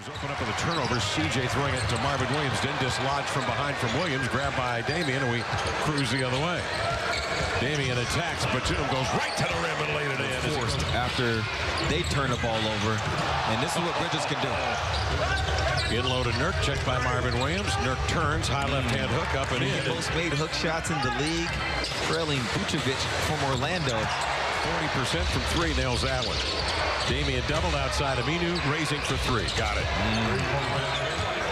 Open up with a turnover. CJ throwing it to Marvin Williams. Then dislodged from behind from Williams. Grabbed by Damian, and we cruise the other way. Damian attacks. Batum goes right to the rim and laid it in. Forced after they turn the ball over. And this is what Bridges can do. In low to Nurk. Checked by Marvin Williams. Nurk turns. High left-hand hook up and in. Most made hook shots in the league. Trailing Vucevic from Orlando. 40% from three. Nails that one. Damian doubled outside. Aminu raising for three. Got it.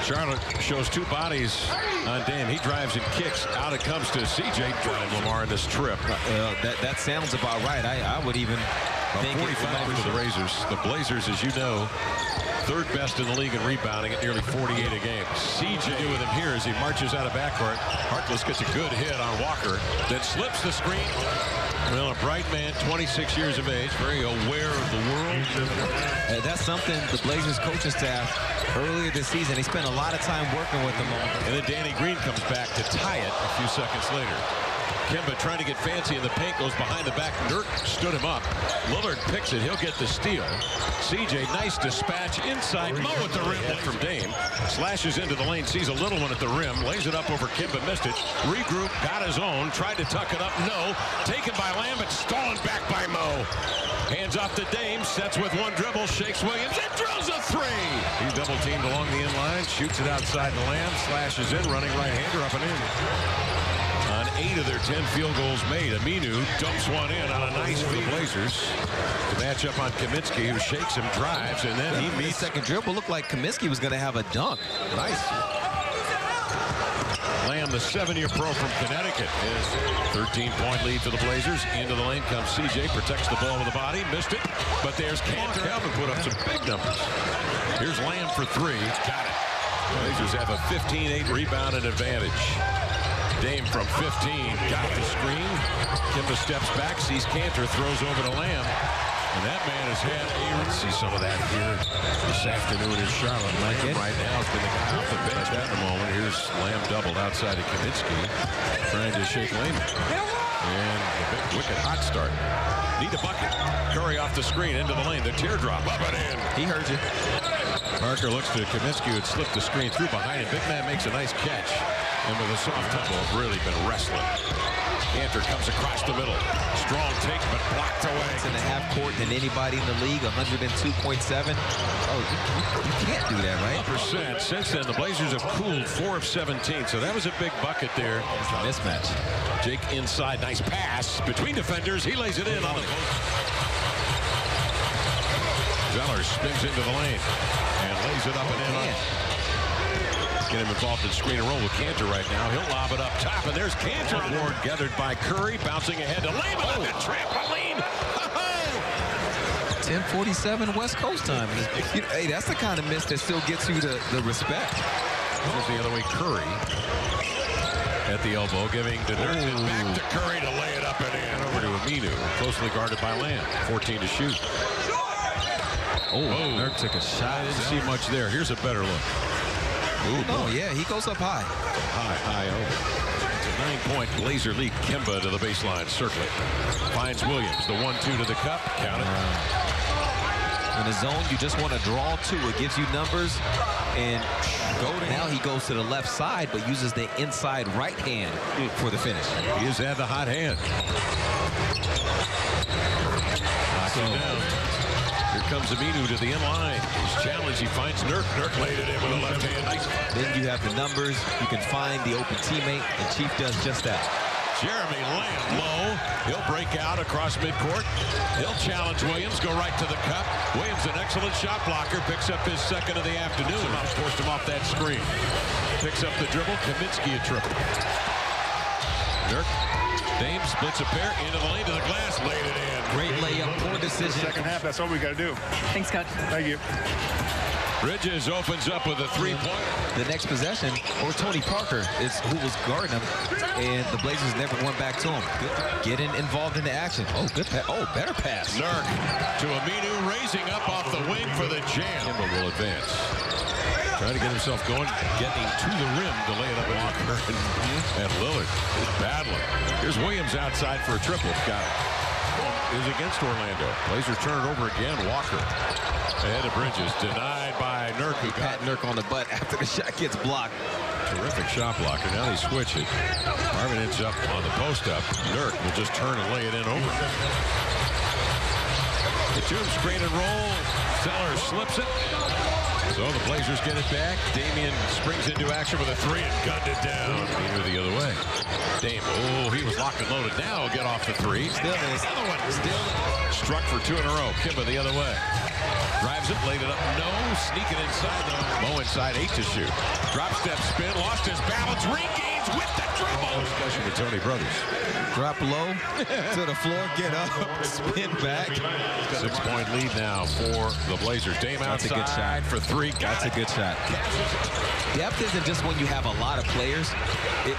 Charlotte shows two bodies on Dame. He drives and kicks. Out it comes to CJ. Drive Lamar in this trip. That sounds about right. I would even think 45 for the Razors. The Blazers, as you know, third best in the league in rebounding at nearly 48 a game. CJ with him here as he marches out of backcourt. Harkless gets a good hit on Walker. Then slips the screen. Well, a bright man, 26 years of age, very aware of the world. That's something the Blazers coaching staff earlier this season, they spent a lot of time working with them on. And then Danny Green comes back to tie it a few seconds later. Kemba trying to get fancy in the paint, goes behind the back. Nurk stood him up. Lillard picks it. He'll get the steal. CJ, nice dispatch inside. Mo at the rim from Dame. Slashes into the lane, sees a little one at the rim. Lays it up over Kemba, missed it. Regroup, got his own. Tried to tuck it up. No. Taken by Lambert. Stolen back by Mo. Hands off to Dame. Sets with one dribble. Shakes Williams and drills a three. He's double teamed along the inline. Shoots it outside the Lamb. Slashes in. Running right-hander up and in. On 8 of their 10 field goals made, Aminu dumps one in on a nice feed. Blazers to match up on Kaminsky, who shakes him, drives, and then he meets. Second dribble looked like Kaminsky was going to have a dunk. Nice. Lamb, the 7-year pro from Connecticut, is 13-point lead for the Blazers. Into the lane comes CJ, protects the ball with the body, missed it, but there's Cantor. Calvin put up some big numbers. Here's Lamb for three. Got it. Blazers have a 15-8 rebound and advantage. Dame from 15, got the screen. Kemba steps back, sees Cantor, throws over to Lamb. And that man has had let's see some of that here this afternoon in Charlotte. Lamb right now has been the guy off the bench at the moment. Here's Lamb doubled outside of Kaminsky, trying to shake Lamb. And a big wicked hot start. Need a bucket. Curry off the screen into the lane. The teardrop up and in. He heard you. Parker looks to Kaminsky, who had slipped the screen through behind him. Big man makes a nice catch. And with a soft tempo, have really been wrestling. Cantor comes across the middle. Strong take, but blocked away. It's in the half court than anybody in the league, 102.7. Oh, you can't do that, right? Percent. Since then, the Blazers have cooled 4 of 17, so that was a big bucket there. It's a mismatch. Jake inside, nice pass. Between defenders, he lays it in on the post. Zeller spins into the lane and lays it up and in. Get him involved in screen and roll with Cantor right now. He'll lob it up top, and there's Cantor. Ward gathered by Curry, bouncing ahead to Lehman on the trampoline. 10:47 West Coast time. Hey, that's the kind of miss that still gets you the respect. Here's the other way, Curry at the elbow, giving to Nurk. Back to Curry to lay it up and in. Over to Aminu, closely guarded by Lamb. 14 to shoot. Nurk took a shot. I didn't see much there. Here's a better look. Oh, yeah, he goes up high. High over. It's a 9-point Blazer lead. Kemba to the baseline, circling. Finds Williams, the 1-2 to the cup. Count it. In the zone, you just want to draw two. It gives you numbers. And now he goes to the left side, but uses the inside right hand for the finish. He has had the hot hand. Knocks him down. Here comes Aminu to the inline. He's challenged. He finds Nurk. Nurk laid it in with a left hand. Then you have the numbers. You can find the open teammate, and Chief does just that. Jeremy Lamb low. He'll break out across midcourt. He'll challenge Williams, go right to the cup. Williams, an excellent shot blocker, picks up his second of the afternoon. Forced him off that screen. Picks up the dribble. Kaminsky a triple. Nurk. Dame splits a pair into the lane to the glass. Laid it in. Great layup, poor decision. Second half, that's all we got to do. Thanks, Coach. Thank you. Bridges opens up with a three-pointer. The next possession, or Tony Parker is who was guarding him, and the Blazers never went back to him. Getting involved in the action. Oh, good pass. Oh, better pass. Nurk to Aminu, raising up off the wing for the jam. Kemba will advance. Trying to get himself going, getting to the rim to lay it up at Walker and Lillard is battling. Here's Williams outside for a triple. Got it. Is against Orlando. Blazers turn it over again. Walker ahead of Bridges. Denied by Nurk, who got Nurk on the butt after the shot gets blocked. terrific shot blocker. Now they switch it. Marvin ends up on the post-up. Nurk will just turn and lay it in over. The tube screen and roll. Zeller slips it. So the Blazers get it back. Damian springs into action with a three and gunned it down. Peter the other way. Dame, oh, he was locked and loaded. Now he'll get off the three. Still is. Another one. Still struck for two in a row. Kimba the other way. Drives it, laid it up. No, sneaking inside though. Mo inside, 8 to shoot. Drop step spin, lost his balance, regains with the dribble. Discussion with Tony Brothers. Drop low to the floor, get up, spin back. 6-point lead now for the Blazers. Dame That's outside a good shot. for three. That's a good shot. Depth isn't just when you have a lot of players.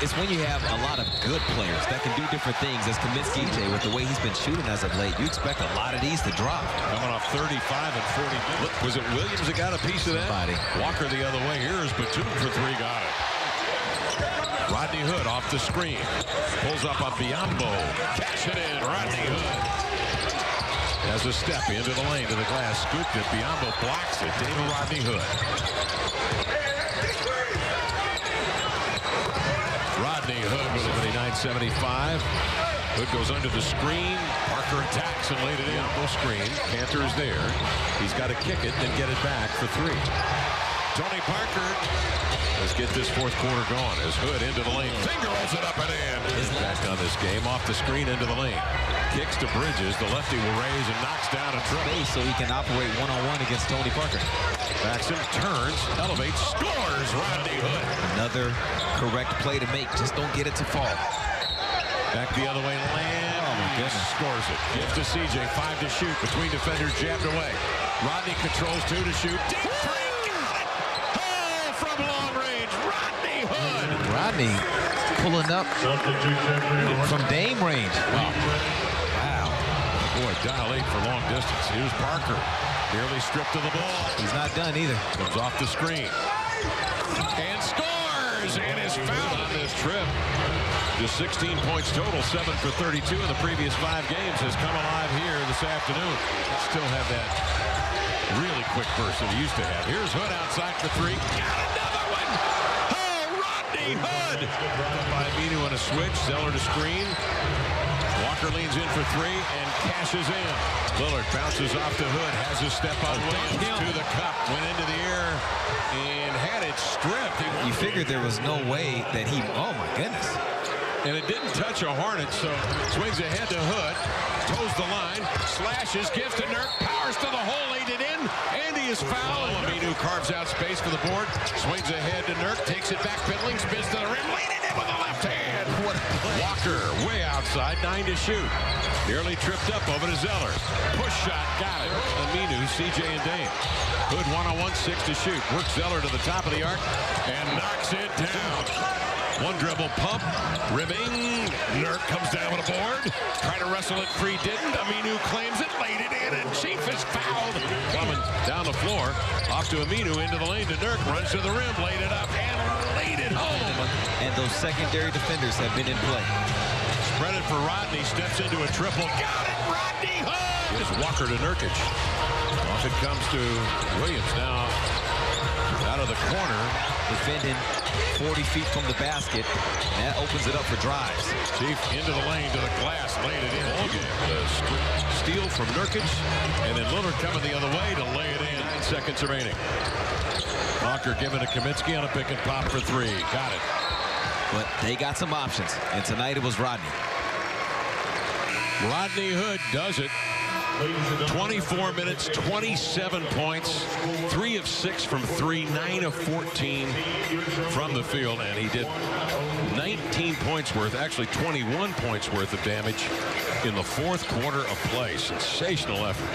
It's when you have a lot of good players that can do different things. As Kaminsky, with the way he's been shooting as of late, you expect a lot of these to drop. Coming off 35 and 40. Look, was it Williams that got a piece of that? Somebody. Walker the other way. Here is Batum for three. Got it. Rodney Hood off the screen. Pulls up on Biyombo. Cash it in. Rodney Hood has a step into the lane to the glass. Scooped it. Biyombo blocks it. David Rodney Hood. Rodney Hood with a 79-75. Hood goes under the screen. Parker attacks and laid it in. No screen. Cantor is there. He's got to kick it and get it back for three. Tony Parker. Let's get this fourth quarter going as Hood into the lane. Finger rolls it up and in. Is back on this game. Off the screen into the lane. Kicks to Bridges. The lefty will raise and knocks down a trouble. So he can operate one-on-one against Tony Parker. Backs him, turns, elevates, scores. Rodney Hood. Another correct play to make. Just don't get it to fall. Back the other way. Land. Oh, my goodness. Scores it. Gives to CJ. 5 to shoot. Between defenders, jabbed away. Rodney controls 2 to shoot. Deep three. Got it. Oh, from long range. Rodney Hood. Rodney pulling up from Dame range. Wow. Boy, dial 8 for long distance. Here's Parker. Nearly stripped to the ball. He's not done either. Comes off the screen. And scores. And is fouled on this trip. Just 16 points total, 7 for 32 in the previous 5 games, has come alive here this afternoon. Still have that really quick burst that he used to have. Here's Hood outside for three. Got another one! Oh, Rodney Hood! By Aminu on a switch, Zeller to screen. Walker leans in for three and cashes in. Lillard bounces off to Hood, has a step on Williams to the cup, went into the air and had it stripped. You figured there was no way that he, oh my goodness. And it didn't touch a Hornet, so swings ahead to Hood, toes the line, slashes, gives to Nurk, powers to the hole, laid it in, and he is fouled. Aminu carves out space for the board, swings ahead to Nurk, takes it back, piddling, spins to the rim, laid it in with the left hand. What a play. Walker way outside, 9 to shoot. Nearly tripped up over to Zeller. Push shot, got it. Aminu, CJ, and Dame. Hood 1-on-1, 6 to shoot. Works Zeller to the top of the arc and knocks it down. One dribble pump, ribbing. Nurk comes down with a board. Try to wrestle it free, didn't. Aminu claims it, laid it in, and Chief is fouled. Coming down the floor, off to Aminu, into the lane to Nurk, runs to the rim, laid it up, and laid it home. And those secondary defenders have been in play. Spread it for Rodney, steps into a triple. Got it, Rodney Hood! Here's Walker to Nurkic. Off it comes to Williams now. Out of the corner. Defending 40 feet from the basket. And that opens it up for drives. Chief into the lane to the glass, laid it in. The steal from Nurkic, and then Lillard coming the other way to lay it in. 9 seconds remaining. Walker giving to Kaminsky on a pick and pop for three. Got it. But they got some options, and tonight it was Rodney. Rodney Hood does it. 24 minutes, 27 points, 3 of 6 from 3, 9 of 14 from the field, and he did 19 points worth, actually 21 points worth of damage in the fourth quarter of play. Sensational effort.